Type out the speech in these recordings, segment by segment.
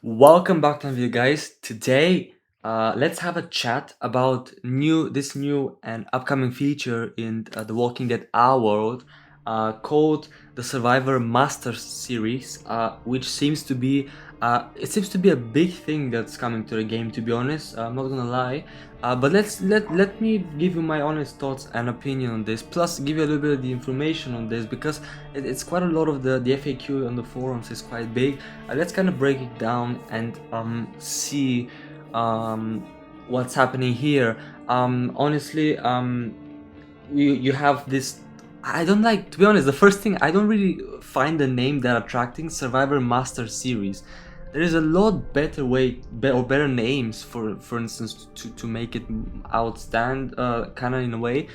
Welcome back to the video, guys. Today, let's have a chat about this new and upcoming feature in the Walking Dead Our World, called the Survivor Masters series, which seems to be a big thing that's coming to the game. To be honest, I'm not gonna lie. But let me give you my honest thoughts and opinion on this. Plus, give you a little bit of the information on this because it's quite a lot of the FAQ on the forums is quite big. Let's kind of break it down and see what's happening here. Honestly, you have this. I don't like, to be honest. The first thing, I don't really find the name that attracting. Survivor Master Series. There is a lot better way or better names for instance to make it outstand, kind of in a way.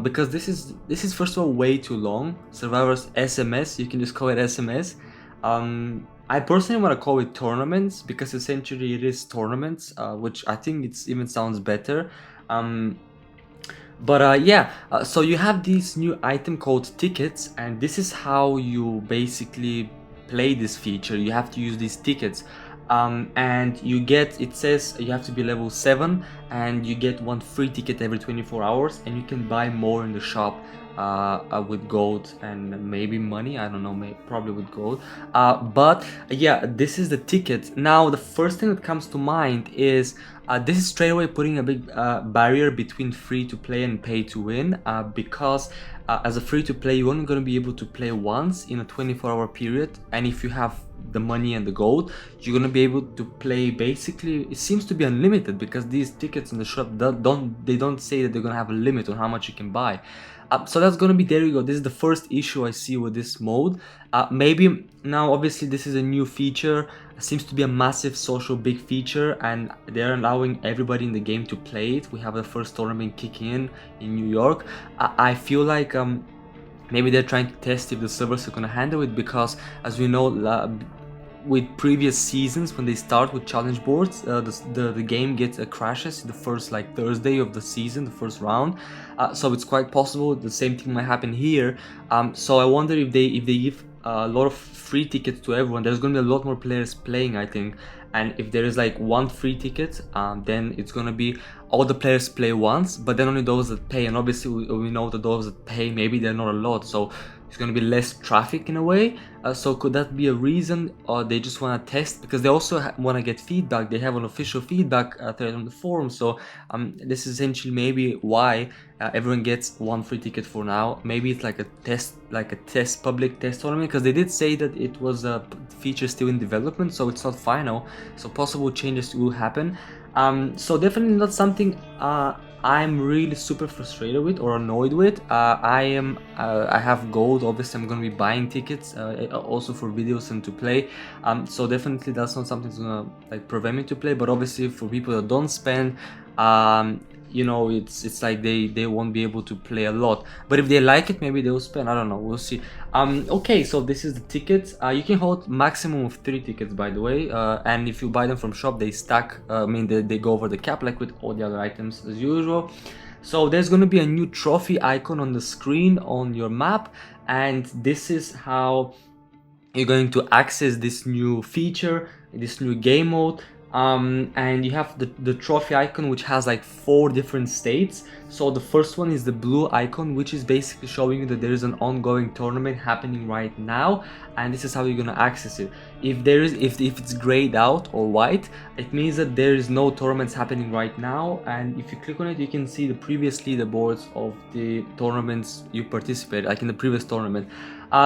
Because this is first of all way too long. Survivor's SMS, you can just call it SMS. I personally want to call it tournaments because essentially it is tournaments, which I think it's even sounds better. So you have this new item called tickets, and this is how you basically play this feature. You have to use these tickets, and it says you have to be level 7, and you get one free ticket every 24 hours, and you can buy more in the shop with gold and maybe money. I don't know, probably with gold. But yeah, this is the ticket. Now the first thing that comes to mind is this is straight away putting a big barrier between free to play and pay to win, because as a free to play, you're only going to be able to play once in a 24-hour period, and if you have the money and the gold, you're going to be able to play basically, it seems to be unlimited, because these tickets in the shop don't say that they're going to have a limit on how much you can buy. So that's gonna be, there you go. This is the first issue I see with this mode. Maybe now, obviously, this is a new feature. It seems to be a massive social big feature, and they're allowing everybody in the game to play it. We have the first tournament kicking in New York. I feel like maybe they're trying to test if the servers are gonna handle it, because as we know, with previous seasons, when they start with challenge boards, the game gets crashes the first like Thursday of the season, the first round. So it's quite possible the same thing might happen here. So I wonder if they give a lot of free tickets to everyone. There's going to be a lot more players playing, I think. And if there is like one free ticket, then it's going to be all the players play once, but then only those that pay. And obviously we know that those that pay, maybe they're not a lot, so it's going to be less traffic in a way. So could that be a reason, or they just want to test? Because they also want to get feedback. They have an official feedback thread on the forum. So this is essentially maybe why everyone gets one free ticket for now. Maybe it's like a public test tournament, because they did say that it was a feature still in development, so it's not final. So possible changes will happen. So definitely not something I'm really super frustrated with or annoyed with. I have gold. Obviously, I'm gonna be buying tickets also for videos and to play. So definitely that's not something that's gonna like prevent me to play. But obviously, for people that don't spend, it's like they won't be able to play a lot. But if they like it, maybe they'll spend. I don't know. We'll see. Okay, so this is the tickets. You can hold maximum of 3 tickets, by the way. And if you buy them from shop, they stack. They go over the cap like with all the other items as usual. So there's going to be a new trophy icon on the screen on your map, and this is how you're going to access this new feature, this new game mode. And you have the trophy icon, which has like 4 different states. So the first one is the blue icon, which is basically showing you that there is an ongoing tournament happening right now, and this is how you're gonna access it. If it's grayed out or white, it means that there is no tournaments happening right now, and if you click on it, you can see the previous leaderboards of the tournaments you participated, like in the previous tournament.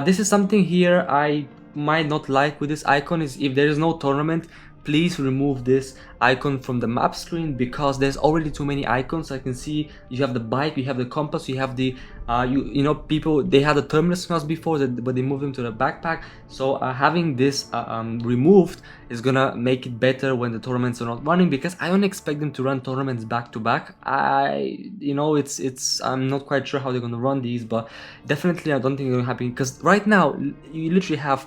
This is something here I might not like with this icon, is if there is no tournament, please remove this icon from the map screen, because there's already too many icons. I can see you have the bike, you have the compass, you have the people, they had the terminus mouse before that, but they moved them to the backpack. So having this removed is gonna make it better when the tournaments are not running, because I don't expect them to run tournaments back to back. I'm not quite sure how they're gonna run these, but definitely I don't think it's gonna happen, because right now you literally have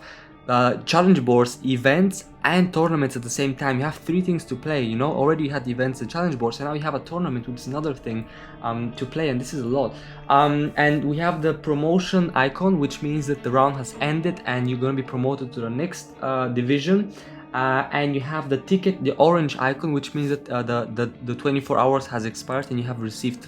challenge boards, events, and tournaments at the same time. You have 3 things to play. Already you had events and challenge boards, and now you have a tournament, which is another thing to play, and this is a lot. And we have the promotion icon, which means that the round has ended and you're going to be promoted to the next division. and you have the ticket, the orange icon, which means that the 24 hours has expired and you have received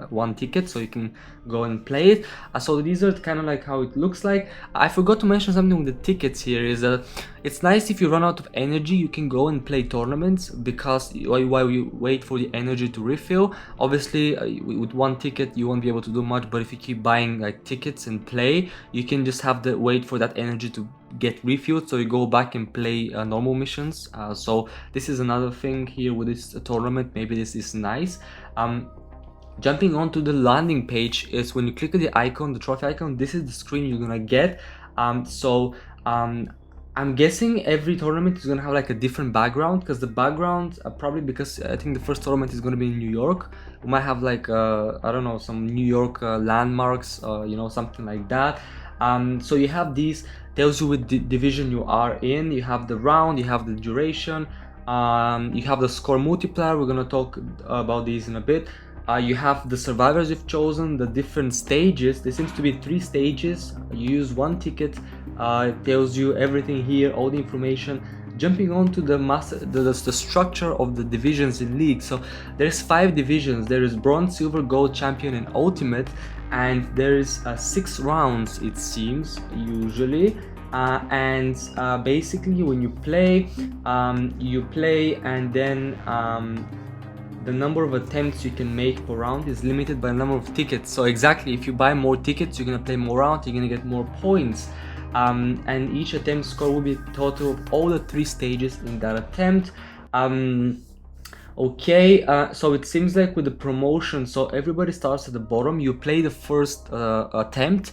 one ticket, so you can go and play it. So these are kind of like how it looks like. I forgot to mention something with the tickets here, is that it's nice if you run out of energy, you can go and play tournaments, because while you wait for the energy to refill, obviously with one ticket you won't be able to do much, but if you keep buying like tickets and play, you can just have to wait for that energy to get refilled, so you go back and play normal missions. So this is another thing here with this tournament. Maybe this is nice. Jumping onto the landing page is when you click on the icon, the trophy icon, this is the screen you're gonna get. I'm guessing every tournament is gonna have like a different background, because the background probably, because I think the first tournament is gonna be in New York, we might have like I don't know, some New York landmarks, you know, something like that. So you have these, tells you what division you are in, you have the round, you have the duration, you have the score multiplier, we're gonna talk about these in a bit. You have the survivors you've chosen, the different stages. There seems to be 3 stages. You use one ticket, it tells you everything here, all the information. Jumping on to the structure of the divisions in league. So there's 5 divisions. There is bronze, silver, gold, champion, and ultimate, and there is 6 rounds, it seems, usually. Basically when you play, and then the number of attempts you can make per round is limited by the number of tickets. So exactly, if you buy more tickets, you're gonna play more rounds, you're gonna get more points. And each attempt score will be a total of all the 3 stages in that attempt. So it seems like with the promotion, so everybody starts at the bottom. You play the first attempt,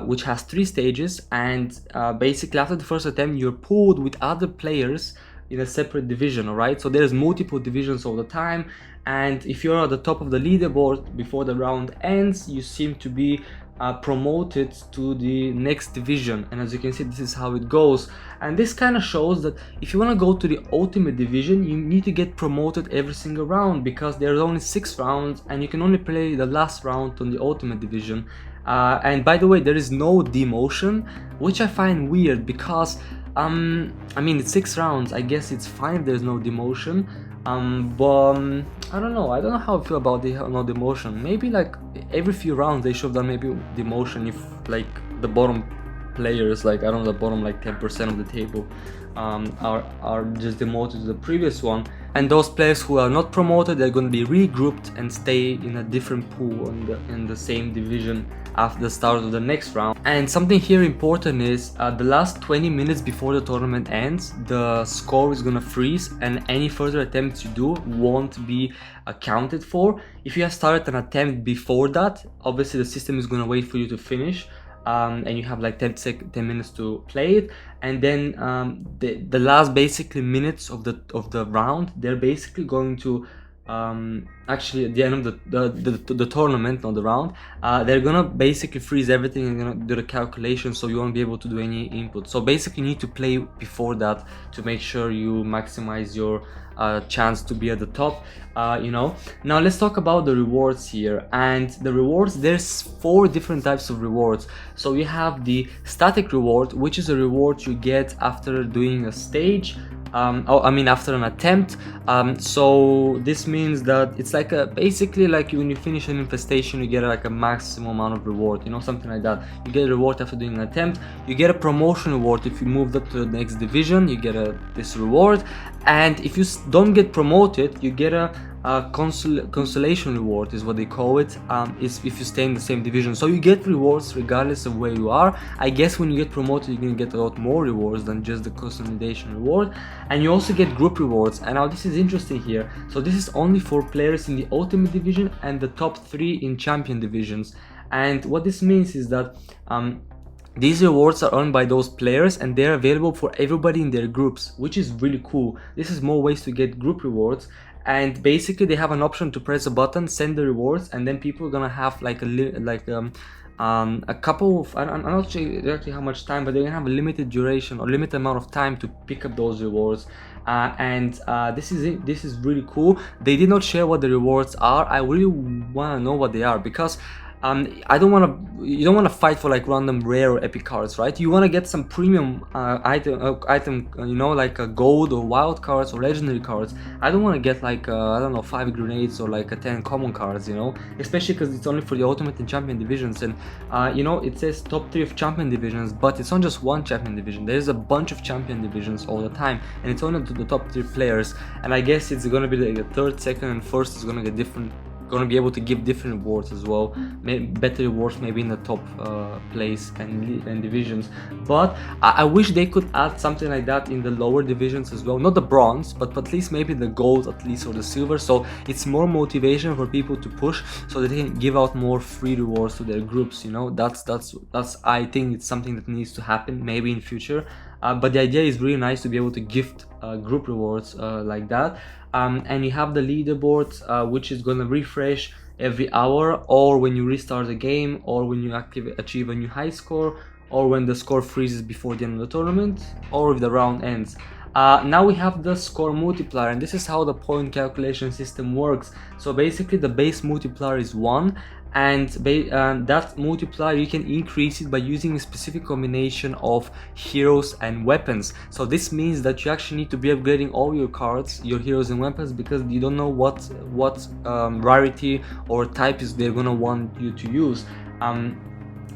which has 3 stages, and basically after the first attempt, you're pooled with other players in a separate division. All right, so there's multiple divisions all the time, and if you're at the top of the leaderboard before the round ends, you seem to be promoted to the next division. And as you can see, this is how it goes, and this kind of shows that if you want to go to the ultimate division, you need to get promoted every single round, because there's only 6 rounds and you can only play the last round on the ultimate division. And by the way, there is no demotion, which I find weird, because I mean, it's 6 rounds, I guess it's fine if there's no demotion, but I don't know how I feel about the no demotion. Maybe like every few rounds they should have done maybe demotion if like the bottom players, like I don't know, the bottom like 10% of the table are just demoted to the previous one, and those players who are not promoted, they're going to be regrouped and stay in a different pool in the same division after the start of the next round. And something here important is the last 20 minutes before the tournament ends, the score is gonna freeze, and any further attempts you do won't be accounted for. If you have started an attempt before that, obviously the system is gonna wait for you to finish, and you have like 10 minutes to play it, and then the last basically minutes of the round, they're basically going to actually at the end of the tournament, not the round, they're gonna basically freeze everything and gonna do the calculation, so you won't be able to do any input. So basically you need to play before that to make sure you maximize your chance to be at the top, you know. Now let's talk about the rewards here. And the rewards, there's 4 different types of rewards. So you have the static reward, which is a reward you get after doing a stage, after an attempt. So this means that it's like basically like when you finish an infestation, you get like a maximum amount of reward, you know, something like that. You get a reward after doing an attempt. You get a promotion reward if you moved up to the next division, you get this reward. And if you don't get promoted, you get a consolation reward, is what they call it, is if you stay in the same division. So you get rewards regardless of where you are. I guess when you get promoted, you're gonna get a lot more rewards than just the consolidation reward. And you also get group rewards. And now this is interesting here. So this is only for players in the ultimate division and the top 3 in champion divisions. And what this means is that these rewards are earned by those players, and they're available for everybody in their groups, which is really cool. This is more ways to get group rewards. And basically they have an option to press a button, send the rewards, and then people are gonna have like a couple of, I'm not sure exactly how much time, but they're gonna have a limited duration or limited amount of time to pick up those rewards. This is really cool. They did not share what the rewards are. I really want to know what they are, because I don't want to, you don't want to fight for like random rare or epic cards, right? You want to get some premium item, you know, like a gold or wild cards or legendary cards. I don't want to get like I don't know, 5 grenades or like a 10 common cards, you know, especially because it's only for the ultimate and champion divisions. And you know, it says top 3 of champion divisions, but it's not just one champion division. There's a bunch of champion divisions all the time, and it's only to the top 3 players. And I guess it's gonna be like the third, second, and first is gonna get different, gonna be able to give different rewards as well, better rewards maybe in the top place and divisions. But I wish they could add something like that in the lower divisions as well, not the bronze, but at least maybe the gold at least, or the silver, so it's more motivation for people to push, so that they can give out more free rewards to their groups, you know. That's I think it's something that needs to happen maybe in future. But the idea is really nice to be able to gift group rewards like that. And you have the leaderboard, which is gonna refresh every hour, or when you restart the game, or when you achieve a new high score, or when the score freezes before the end of the tournament, or if the round ends. Now we have the score multiplier, and this is how the point calculation system works. So basically the base multiplier is 1, and that multiplier you can increase it by using a specific combination of heroes and weapons. So this means that you actually need to be upgrading all your cards, your heroes and weapons, because you don't know what rarity or type is they're gonna want you to use.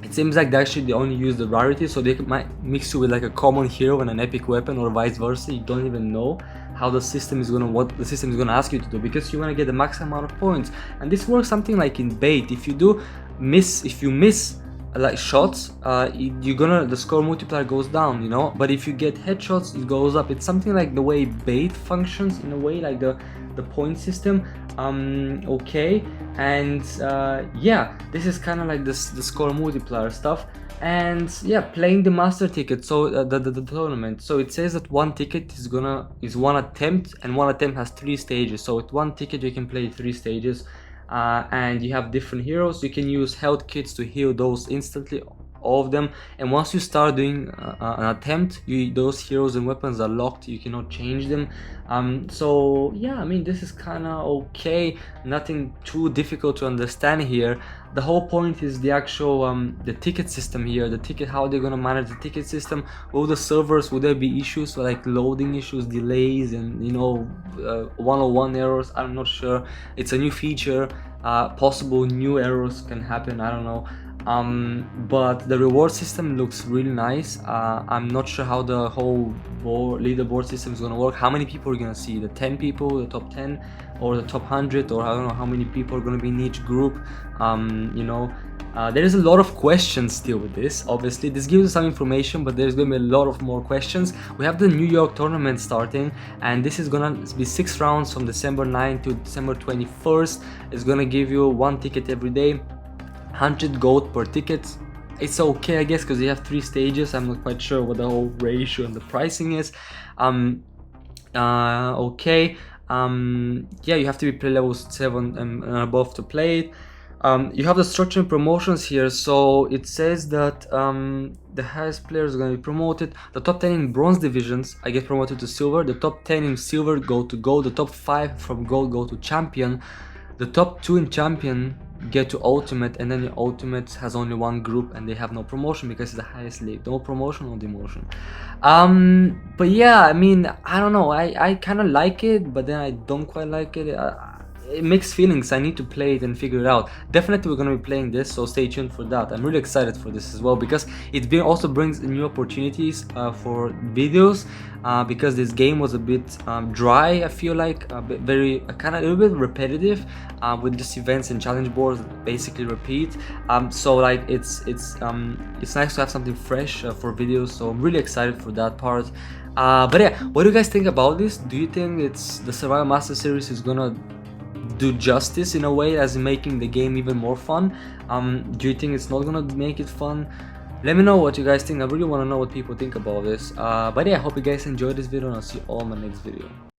It seems like they only use the rarity, so they might mix you with like a common hero and an epic weapon, or vice versa. You don't even know how the system is gonna, what the system is gonna ask you to do, because you want to get the max amount of points. And this works something like in bait. If you miss like shots, the score multiplier goes down, you know. But if you get headshots, it goes up. It's something like the way bait functions in a way, like the point system. Okay, and yeah, this is kind of like the score multiplier stuff. And yeah, playing the master ticket, so the tournament. So it says that one ticket is one attempt, and one attempt has 3 stages. So with one ticket you can play 3 stages, and you have different heroes. You can use health kits to heal those instantly, all of them. And once you start doing an attempt, those heroes and weapons are locked. You cannot change them. So yeah, I mean, this is kind of okay, nothing too difficult to understand here. The whole point is the actual the ticket system here, how they're gonna manage the ticket system. Will the servers, will there be issues like loading issues, delays, and you know, one-on-one errors? I'm not sure. It's a new feature, possible new errors can happen, I don't know. But the reward system looks really nice. I'm not sure how the whole leaderboard system is gonna work. How many people are gonna see? The 10 people, the top 10, or the top 100, or I don't know how many people are gonna be in each group. You know, there is a lot of questions still with this. Obviously, this gives us some information, but there's gonna be a lot of more questions. We have the New York tournament starting, and this is gonna be 6 rounds from December 9th to December 21st. It's gonna give you 1 ticket every day. 100 gold per ticket. It's okay, I guess, because you have 3 stages. I'm not quite sure what the whole ratio and the pricing is. Okay. Yeah, you have to be play level 7 and above to play it. You have the structure and promotions here. So it says that the highest players are going to be promoted. The top 10 in bronze divisions, I get promoted to silver. The top 10 in silver go to gold. The top 5 from gold go to champion. The top 2 in champion get to ultimate, and then your ultimate has only 1 group, and they have no promotion because it's the highest league. No promotion, no demotion. But yeah, I mean, I don't know, I kind of like it, but then I don't quite like it. Mixed feelings. I need to play it and figure it out. Definitely we're gonna be playing this, so stay tuned for that. I'm really excited for this as well, because it also brings new opportunities for videos, because this game was a bit dry, I feel like, a bit a little bit repetitive, with just events and challenge boards basically repeat. So like it's nice to have something fresh for videos, so I'm really excited for that part. But yeah, what do you guys think about this? Do you think the Survival Master Series is gonna do justice in a way, as in making the game even more fun? Do you think it's not gonna make it fun? Let me know what you guys think. I really want to know what people think about this. But yeah, I hope you guys enjoyed this video, and I'll see you all in my next video.